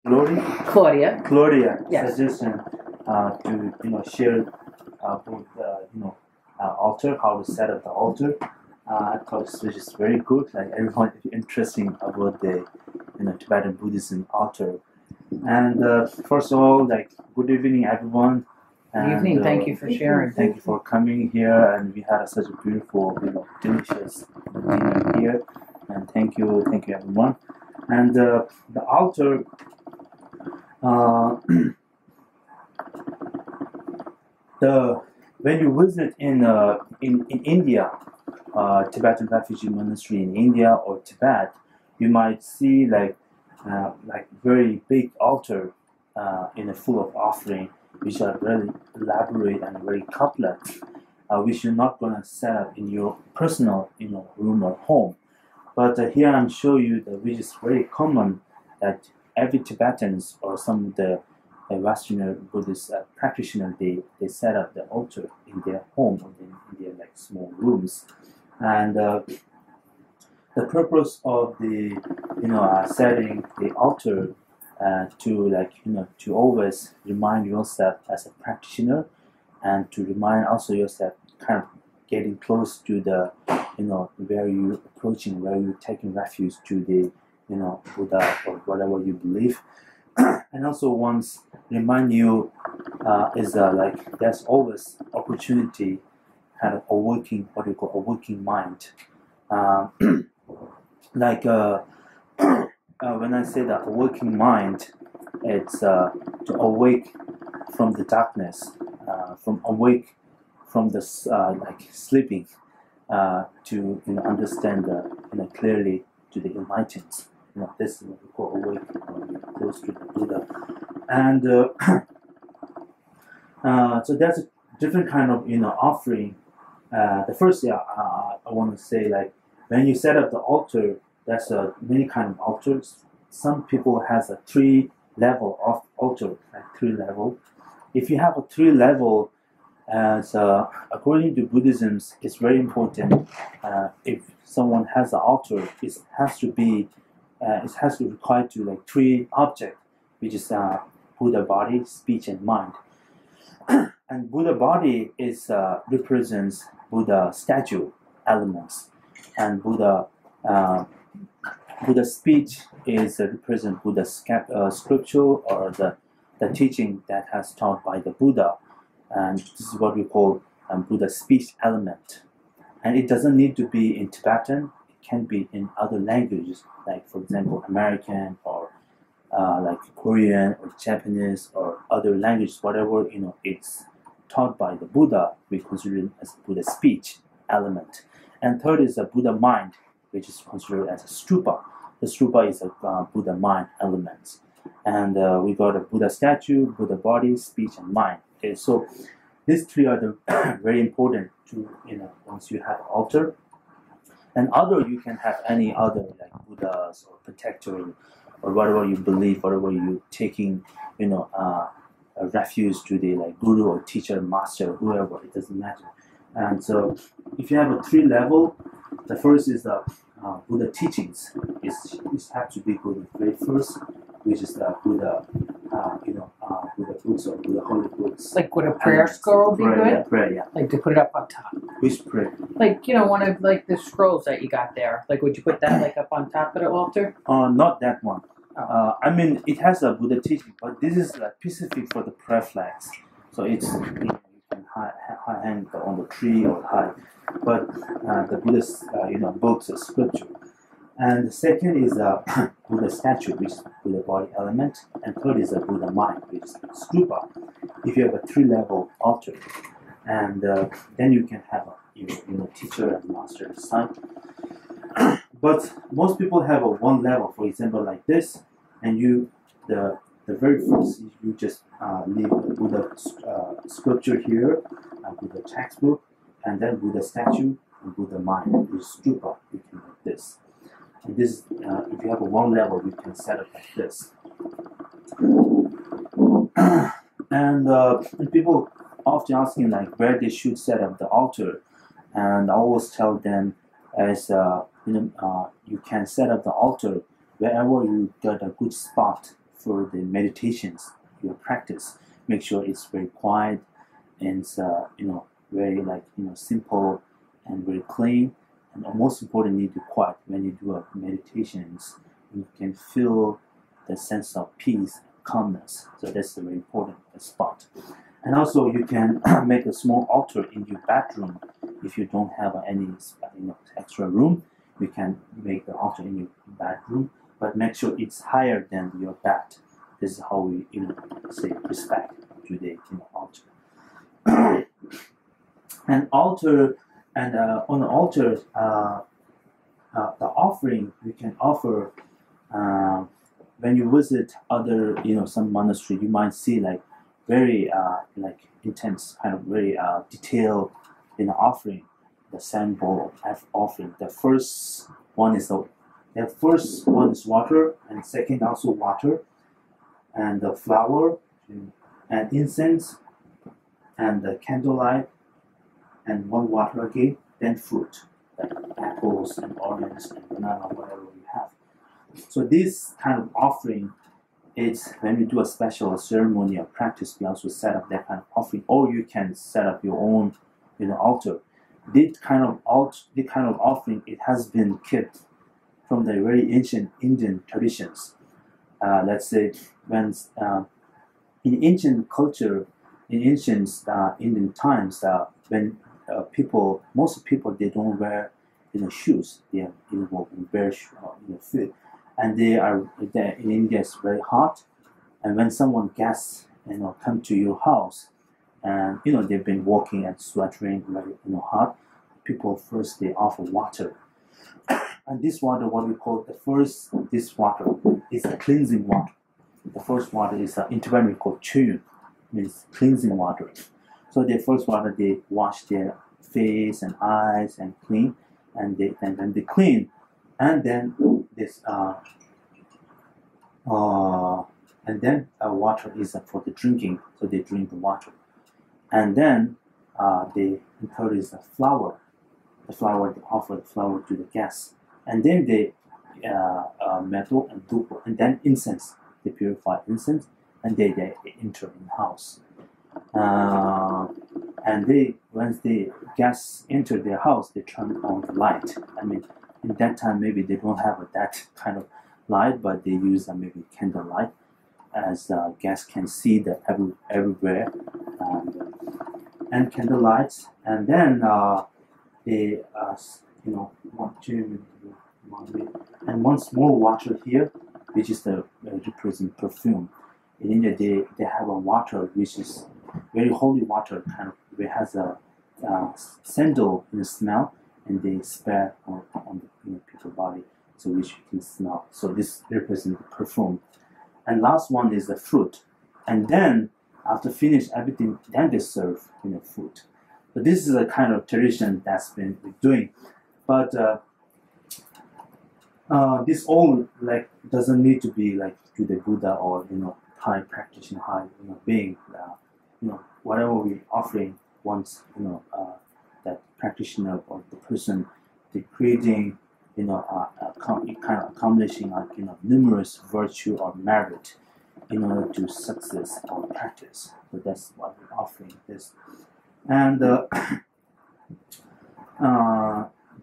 Claudia Yes. suggestion to share both altar, how to set up the altar. I thought this was just very good. Like everyone is interesting about the Tibetan Buddhism altar. And first of all, like good evening, everyone. Good evening. Thank you for sharing. Thank you for coming here, and we had such a beautiful, delicious dinner here. And thank you everyone. And the altar. When you visit in India, Tibetan refugee monastery in India or Tibet, you might see like very big altar full of offering, which are really elaborate and very complex, which you're not gonna set up in your personal room or home. But here I'm showing you that which is very common, that every Tibetans or some of the Westerner Buddhist practitioners, they set up the altar in their home or in their like small rooms. And the purpose of the setting the altar to always remind yourself as a practitioner, and to remind also yourself kind of getting close to the where you're approaching, where you're taking refuge to the Buddha or whatever you believe. And also once remind you like there's always opportunity, kind of awakening, what you call awakening mind. When I say that awakening mind, it's to awake from the darkness, from awake from the sleeping, to understand clearly to the enlightenment. This is what we call awake, close to the Buddha. And so that's a different kind of offering. The first thing I want to say, like when you set up the altar, there's many kind of altars. Some people has a 3 level of altar, like 3 level. If you have a 3 level, according to Buddhism, it's very important. If someone has an altar, it has to require to like 3 objects, which is Buddha body, speech, and mind. And Buddha body is represents Buddha statue elements, and Buddha speech is represent Buddha scripture, or the teaching that has taught by the Buddha, and this is what we call Buddha speech element. And it doesn't need to be in Tibetan; it can be in other languages, like for example American or like Korean or Japanese or other languages, whatever it's taught by the Buddha, we consider it as Buddha speech element. And third is a Buddha mind, which is considered as a stupa. The stupa is a Buddha mind element. And we got a Buddha statue, Buddha body, speech, and mind. Okay, so these 3 are the very important to once you have altar. And other, you can have any other like Buddhas or protector or whatever you believe, whatever you taking a refuge to the like guru or teacher, master, whoever, it doesn't matter. And so if you have a 3 level, the first is the Buddha teachings. It has to be good. The very first, which is the Buddha Buddha books or Buddha holy books. Like would a prayer scroll be good? Yeah, prayer, yeah. Like to put it up on top. Which prayer? Like one of like the scrolls that you got there. Like would you put that like up on top of the altar? Not that one. Oh. I mean, it has a Buddha teaching, but this is specific for the prayer flags. So it's you can hang on the tree or high, but the Buddhist books or scripture. And the second is a Buddha statue, which is Buddha body element, and third is a Buddha mind, which is stupa. If you have a 3-level altar, and then you can have a teacher and master son. But most people have a 1 level, for example, like this, and the very first you just leave the Buddha sculpture here, Buddha textbook, and then Buddha statue and Buddha mind, which is stupa. You can like this. And this, if you have a 1 level, you can set it like this. And people often asking like where they should set up the altar, and I always tell them as you can set up the altar wherever you get a good spot for the meditations, your practice, make sure it's very quiet and very simple and very clean. And most importantly, to quiet. When you do meditations, you can feel the sense of peace, calmness. So that's a very important spot. And also, you can make a small altar in your bedroom. If you don't have any extra room, you can make the altar in your bedroom, but make sure it's higher than your bed. This is how we say respect to the altar. And altar. And on the altar, the offering we can offer when you visit other, some monastery, you might see very intense, kind of very detailed, offering, the 7 bowl of offering. The first one is water, and second also water, and the flower, and incense, and the candlelight. And 1 water again, then fruit, like apples and oranges and banana, whatever we have. So this kind of offering is when we do a special ceremony or practice, we also set up that kind of offering, or you can set up your own, altar. This kind of offering, it has been kept from the very ancient Indian traditions. Let's say when in ancient culture, in ancient Indian times, when most people, they don't wear shoes. They are in bare feet, and in India it's very hot. And when someone guests come to your house, and they've been walking and sweating very hot, people first they offer water, and this water, what we call this water is a cleansing water. The first water is in Tibetan we call chöyun, means cleansing water. So the first water, they wash their face and eyes and clean, and then they clean, and then this water is for the drinking. So they drink the water, and then they encourage the flower. The flower, they offer the flower to the guests, and then they metal and dhupa, and then incense. They purify incense, and they enter in the house. And once the guests enter their house, they turn on the light. I mean, in that time, maybe they don't have that kind of light, but they use maybe candlelight, as guests can see that everywhere, and candlelights. And then they, and once more water here, which is the represent perfume. In India, they have a water which is very holy water, kind of, it has a sandal smell, and they spray on the people's body, so which you can smell. So this represents perfume. And last one is the fruit. And then after finish everything, then they serve fruit. So this is a kind of tradition that's been doing, but this all doesn't need to be to the Buddha or high practitioner, high being. Whatever we offering, once that practitioner or the person, they creating kind of accomplishing numerous virtue or merit in order to success or practice. So that's what we're offering this. And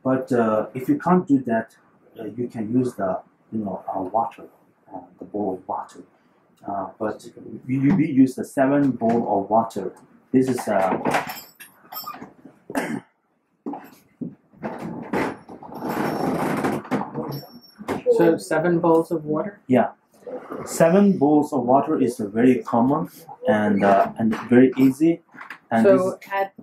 but if you can't do that, you can use the water, the bowl of water. But we use the 7 bowl of water. This is so 7 bowls of water. Yeah, 7 bowls of water is very common and very easy. And so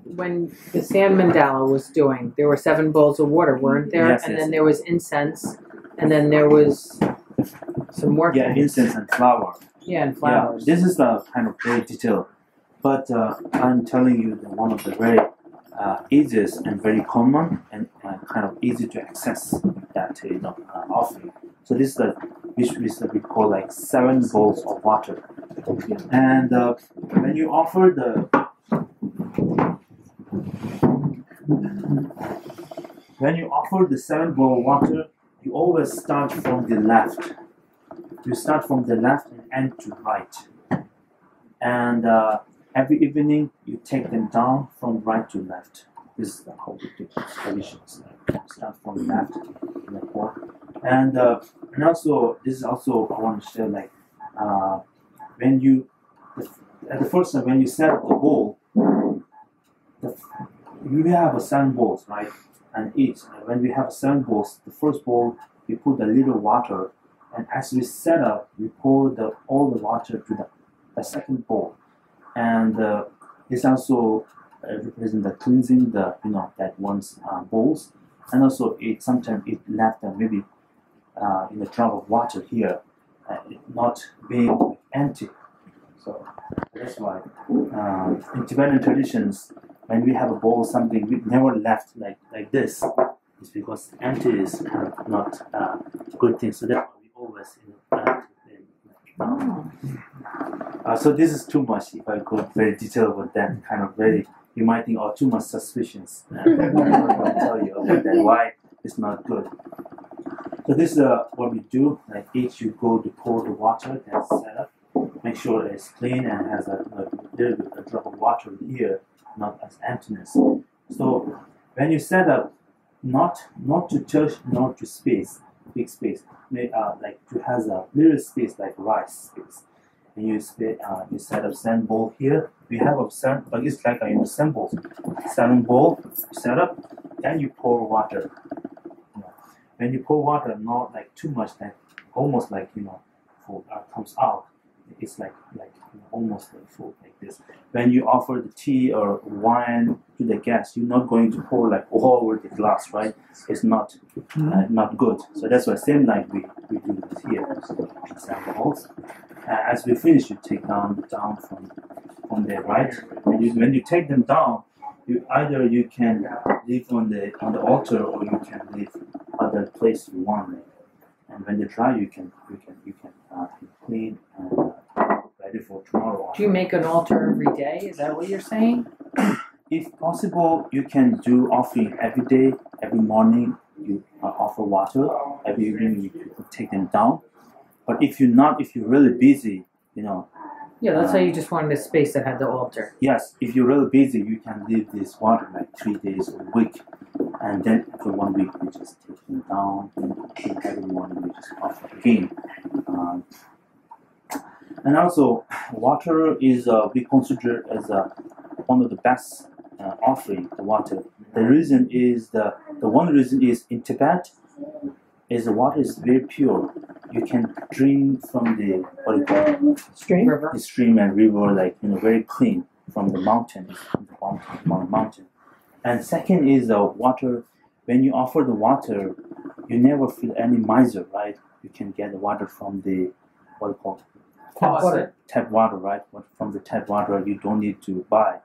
when the sand mandala was doing, there were 7 bowls of water, weren't there? Yes, and yes. Then there was incense, and then there was some more. Yeah, incense and flower. Yeah, and flowers. Yeah, this is the kind of very detailed. But I'm telling you that one of the very easiest and very common and kind of easy to access that offering. So this is the which we call 7 bowls of water. And when you offer the 7 bowl of water, you always start from the left. You start from the left and and to right. And every evening you take them down from right to left. This is how we do traditions. Start from left in the core. And also this is also I want to share like when you at the first time when you set up the bowl, you have a 7 bowls, right? And each when we have 7 bowls, the first bowl we put a little water, and as we set up, we pour all the water to the second bowl, and this also represents the cleansing that one's bowls, and also sometimes it left maybe in a drop of water here, not being empty. So that's why in Tibetan traditions, when we have a bowl something we never left like this, it's because empty is not a good thing. So that's why we always so this is too much. If I go very detailed with that, kind of very, you might think, oh, too much suspicions. I'm not going to tell you about that, why it's not good. So this is what we do. Like each you go to pour the water that's set up. Make sure it's clean and has a little bit a drop of water here, not as emptiness. So when you set up, not to touch, not to space, big space, like to has a little space like rice space. And you set up 7 bowl here. We have a 7, but it's like sand bowls. 7 bowl set up, then you pour water. When you pour water, not like too much, that almost like comes out. It's like almost like full like this. When you offer the tea or wine to the guest, you're not going to pour like all over the glass, right? It's not good. So that's why same like we do this here. Examples. As we finish, you take down from there, right? When you take them down, you can leave on the altar, or you can leave other place you want. And when they dry, you can clean and ready for tomorrow. Do you make an altar every day? Is that what you're saying? If possible, you can do offering every day. Every morning, you offer water. Every evening, you can take them down. But if you're really busy, Yeah, let's say you just wanted a space that had the altar. Yes, if you're really busy, you can leave this water like 3 days or a week. And then after 1 week, we just take them down. And every morning, we just offer again. And also, water is we consider as one of the best offering. The water. The reason is one reason is in Tibet, is the water is very pure. You can drink from the River. The stream and river, like very clean from the mountain, mountain. And second is the water. When you offer the water, you never feel any miser, right? You can get the water from the tap water, right? From the tap water, you don't need to buy.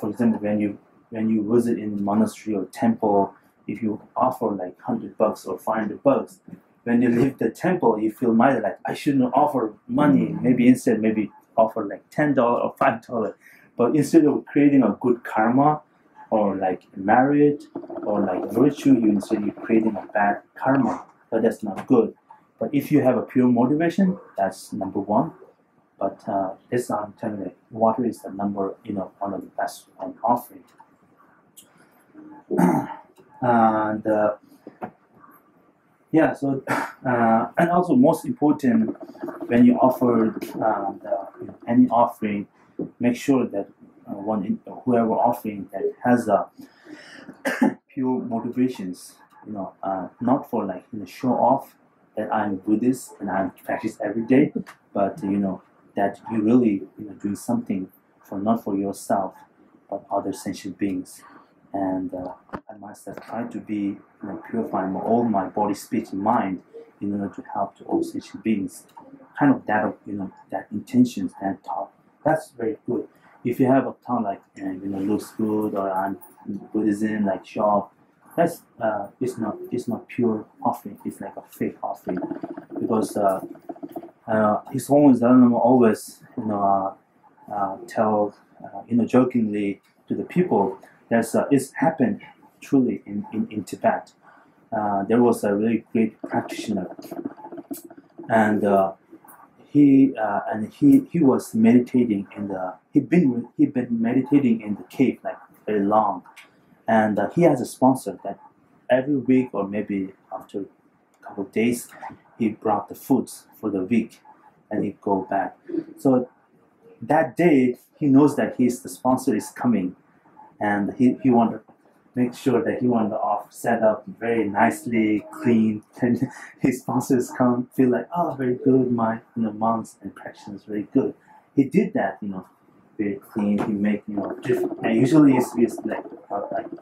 For example, when you visit in monastery or temple, if you offer like $100 or $500, when you leave the temple, you feel miser, like I shouldn't offer money. Maybe instead, offer like $10 or $5. But instead of creating a good karma, or like merit, or like virtue, you're creating a bad karma. But that's not good. But if you have a pure motivation, that's number one. But this I'm telling you, water is the one of the best offering. And so and also most important, when you offer any offering, make sure that whoever offering that has a pure motivations, not for like show off that I'm Buddhist and I practice every day, but that you really doing something not for yourself, but other sentient beings. And I myself try to be purifying all my body, speech, and mind in order to help to all sentient beings. Kind of that that intentions, that thought. That's very good. If you have a thought like looks good, or I'm Buddhism, like show, that's it's not pure offering. It's like a fake offering, because His Holiness Dalai Lama always tell jokingly to the people that it's happened truly in Tibet. There was a really great practitioner, and he was meditating in the he'd been meditating in the cave like very long, and he has a sponsor that every week or maybe after a couple of days he brought the foods for the week, and he'd go back. So that day he knows that the sponsor is coming, and he wanted to make sure that he wanted to set up very nicely, clean, and his sponsors come feel like, oh, very good, my monks and practitioners very good. He did that, very clean. He make different, and usually it's like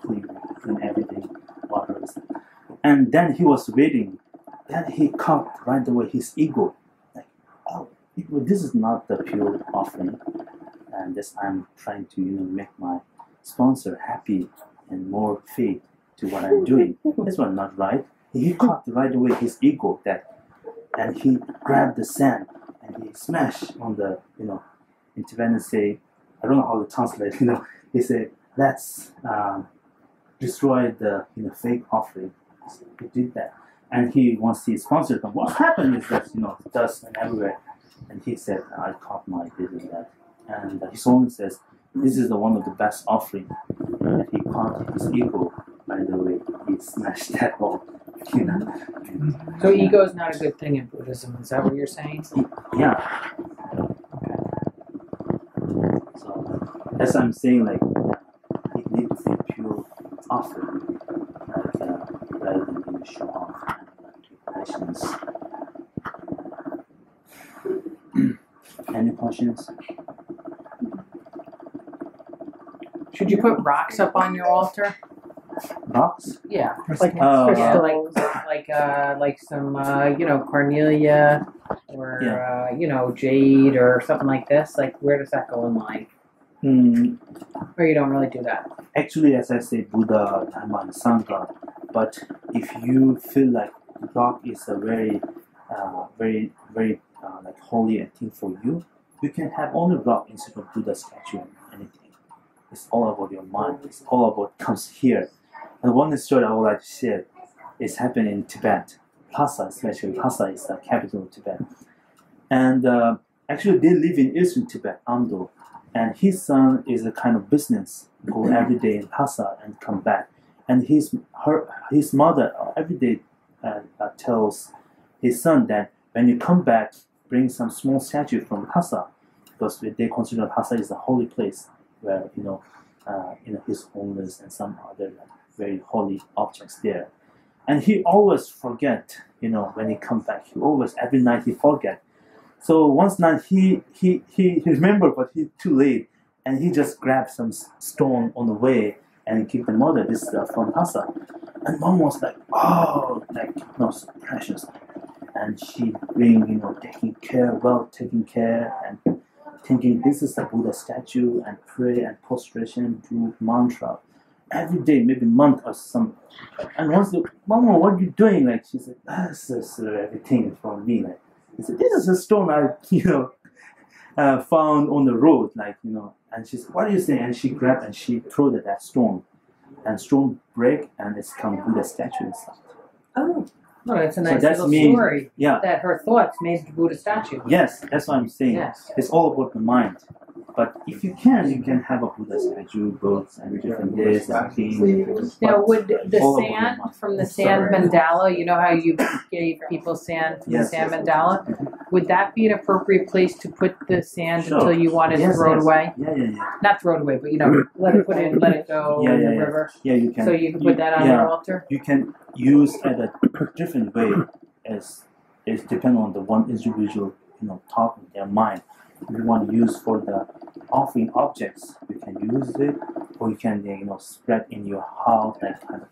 clean everything, water, and then he was waiting. Then he caught right away his ego, like, oh, this is not the pure offering, and this I'm trying to make my sponsor happy and more faith to what I'm doing. This was not right. He caught right away his ego and he grabbed the sand and he smashed on the in Tibetan say, I don't know how to translate. He said, let's destroy the fake offering. So he did that, and he wants his sponsor to come. What happened is that dust and everywhere, and he said, I caught my this and that, and his owner says, this is one of the best offering. And he caught his ego. By the way, he smashed that all. So ego is not a good thing in Buddhism. Is that what you're saying? Yeah. So that's what I'm saying. Like, it needs to be pure offering, rather than being show off and actions. Any questions? Should you put rocks up on your altar? Rocks? Yeah, Like like some cornelia or jade or something like this. Like, where does that go in line? Or you don't really do that? Actually, as I say, Buddha, Dharma, and Sangha. But if you feel like rock is a very like holy thing for you, you can have only rock instead of Buddha statue and anything. It's all about your mind. It's all about comes here. And one story I would like to share is happened in Tibet. Lhasa, especially Lhasa, is the capital of Tibet. And actually, they live in eastern Tibet, Amdo. And his son is a kind of business, go every day in Lhasa and come back. And his mother every day tells his son that when you come back, bring some small statue from Lhasa, because they consider Lhasa is a holy place where his owners and some other very holy objects there. And he always forget, when he come back, he always every night he forget. So once night he remembered, but he too late, and he just grabbed some stone on the way and give the mother this from Lhasa. And mom was like, oh, so precious. And she being taking care and thinking this is a Buddha statue, and pray and prostration, do mantra every day, maybe month or some. And once the Mama, what are you doing? Like, she said, this is everything from me. Like, he said, this is a stone I found on the road, And she said, what are you saying? And she grabbed and she threw that stone, and stone break, and it's come Buddha statue inside. Oh. Oh, that's a nice little means, story. Yeah. That her thoughts made the Buddha statue. Yes, that's what I'm saying. Yes. It's all about the mind. But if you can have a Buddha statue, books, and different this and things. Now, would the sand from the sand mandala, you know how you gave people sand from the sand mandala? Would that be an appropriate place to put the sand until you wanted to throw it away? Yeah. Not throw it away, but let it put it, let it go in the river. Yeah, you can. So you can put that on your altar. You can use it a different way, as it depends on the one individual, thought in their mind. If you want to use for the offering objects, you can use it, or you can spread in your house, like kind of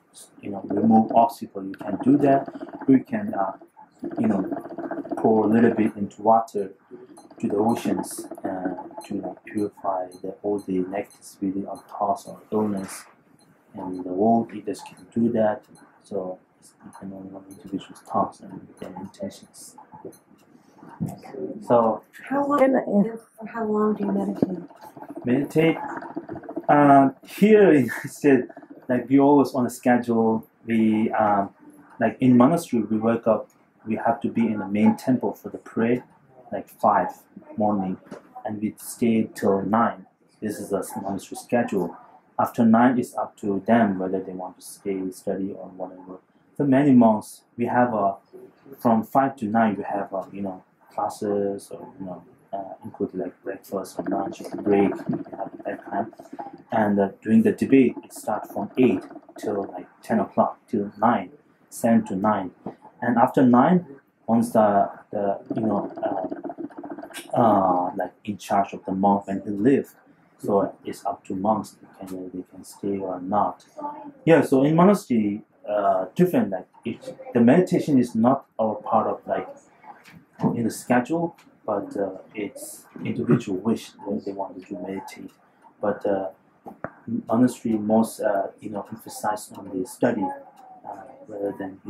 remove obstacle. You can do that, or you can pour a little bit into water to the oceans to purify all the negativity or thoughts or illness in the world. You just can do that. So it's depending on one individual's thoughts and their intentions. So how long do you meditate? Meditate. Here instead, like we always on a schedule. We like in monastery we wake up. We have to be in the main temple for the prayer, like 5 morning, and we stay till 9. This is a monastery schedule. After 9, it's up to them whether they want to stay, study, or whatever. For many monks, we have from 5 to 9, we have classes, or include like breakfast or lunch or break. We have that time. And during the debate, it starts from 8 till like 10 o'clock till 9, 7 to 9. And after 9, once the like in charge of the monk when he lived, so it's up to monks whether they can stay or not. Yeah, so in monastery, different, like the meditation is not our part of like in the schedule, but it's individual wish when they want to meditate. But monastery most emphasize on the study rather than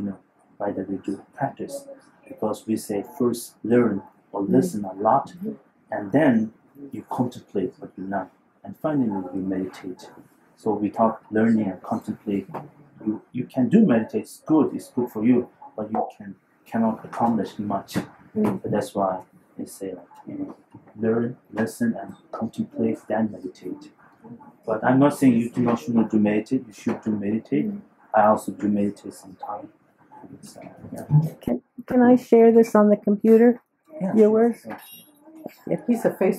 rather they do practice, because we say first learn or listen a lot, and then you contemplate what you learn, and finally you meditate. So without learning and contemplate, you can do meditate. It's good for you, but you cannot accomplish much. But that's why they say learn, listen, and contemplate, then meditate. But I'm not saying you should not do meditate. You should do meditate. I also do meditate sometimes. Can I share this on the computer? Yeah, Yours? sure. If he's a Facebook